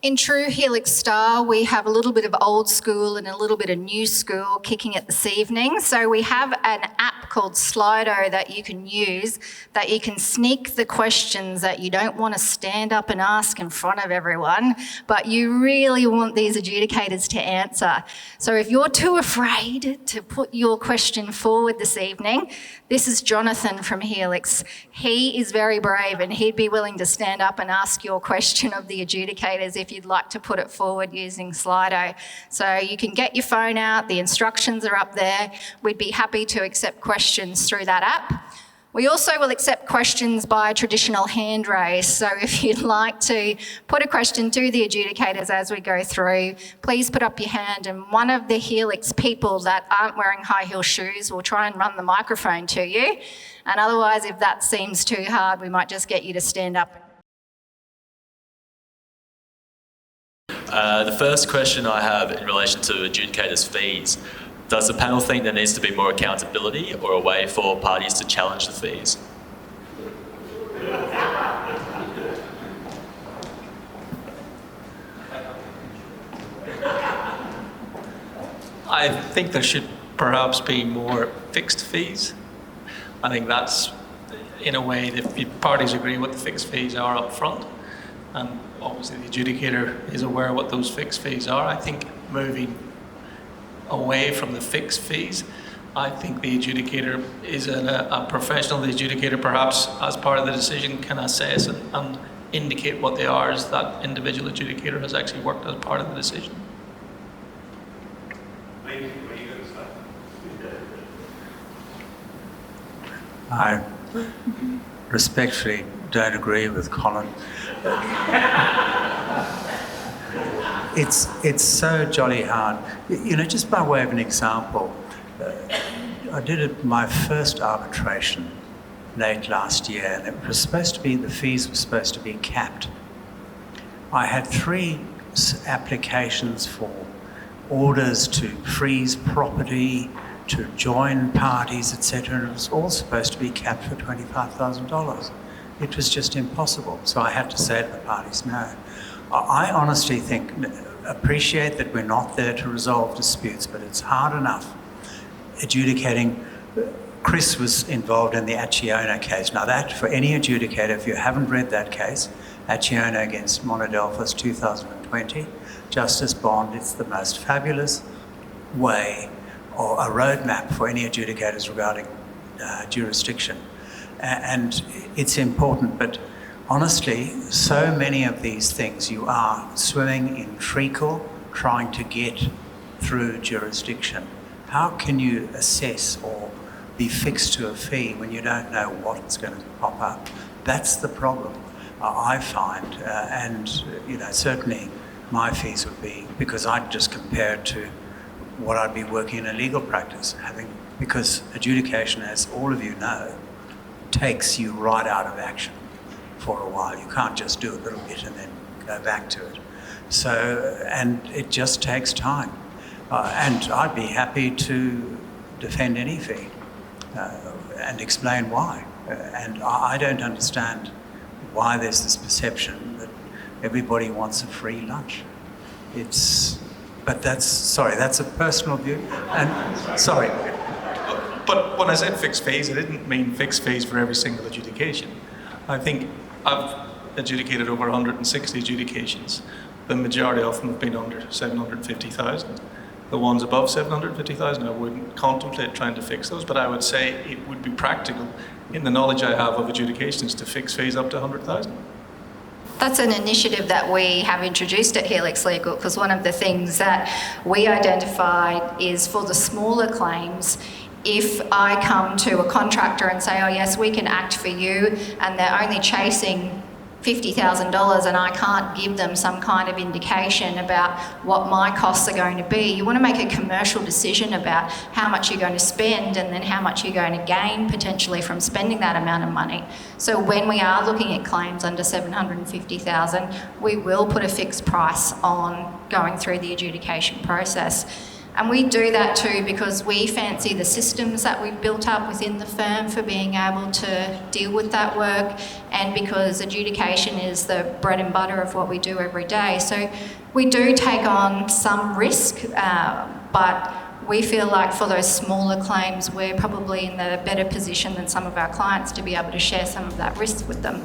In true Helix style, we have a little bit of old school and a little bit of new school kicking it this evening. So we have an app called Slido that you can use, that you can sneak the questions that you don't want to stand up and ask in front of everyone, but you really want these adjudicators to answer. So if you're too afraid to put your question forward this evening, this is Jonathan from Helix. He is very brave and he'd be willing to stand up and ask your question of the adjudicators if you'd like to put it forward using Slido. So you can get your phone out, the instructions are up there. We'd be happy to accept questions through that app. We also will accept questions by traditional hand raise. So if you'd like to put a question to the adjudicators as we go through, please put up your hand and one of the Helix people that aren't wearing high heel shoes will try and run the microphone to you. And otherwise, if that seems too hard, we might just get you to stand up. The first question I have in relation to adjudicators' fees. Does the panel think there needs to be more accountability or a way for parties to challenge the fees? I think there should perhaps be more fixed fees. I think that's, in a way, if the parties agree what the fixed fees are up front, and obviously the adjudicator is aware of what those fixed fees are, I think moving away from the fixed fees, I think the adjudicator is a professional. The adjudicator, perhaps as part of the decision, can assess and indicate what the hours that individual adjudicator has actually worked as part of the decision. I respectfully don't agree with Colin. It's so jolly hard. You know, just by way of an example, I did my first arbitration late last year, and it was supposed to be, the fees were supposed to be capped. I had 3 applications for orders to freeze property, to join parties, etc., and it was all supposed to be capped for $25,000. It was just impossible. So I had to say to the parties, no. I honestly appreciate that we're not there to resolve disputes, but it's hard enough adjudicating. Chris was involved in the Acciona case. Now that, for any adjudicator, if you haven't read that case, Acciona against Monadelphous 2020, Justice Bond, it's the most fabulous way, or a roadmap for any adjudicators regarding jurisdiction. And it's important, but honestly, so many of these things, you are swimming in treacle trying to get through jurisdiction. How can you assess or be fixed to a fee when you don't know what's going to pop up? That's the problem I find, and you know, certainly my fees would be, because I'd just compare it to what I'd be working in a legal practice, because adjudication, as all of you know, takes you right out of action for a while. You can't just do a little bit and then go back to it. So, and it just takes time. And I'd be happy to defend any fee and explain why. And I don't understand why there's this perception that everybody wants a free lunch. But that's a personal view. And sorry. But when I said fixed fees, I didn't mean fixed fees for every single adjudication. I think I've adjudicated over 160 adjudications. The majority of them have been under 750,000. The ones above 750,000, I wouldn't contemplate trying to fix those, but I would say it would be practical, in the knowledge I have of adjudications, to fix fees up to 100,000. That's an initiative that we have introduced at Helix Legal, because one of the things that we identified is for the smaller claims, if I come to a contractor and say, oh yes, we can act for you, and they're only chasing $50,000 and I can't give them some kind of indication about what my costs are going to be, you want to make a commercial decision about how much you're going to spend and then how much you're going to gain potentially from spending that amount of money. So when we are looking at claims under $750,000, we will put a fixed price on going through the adjudication process. And we do that too because we fancy the systems that we've built up within the firm for being able to deal with that work, and because adjudication is the bread and butter of what we do every day. So we do take on some risk, but we feel like for those smaller claims, we're probably in the better position than some of our clients to be able to share some of that risk with them.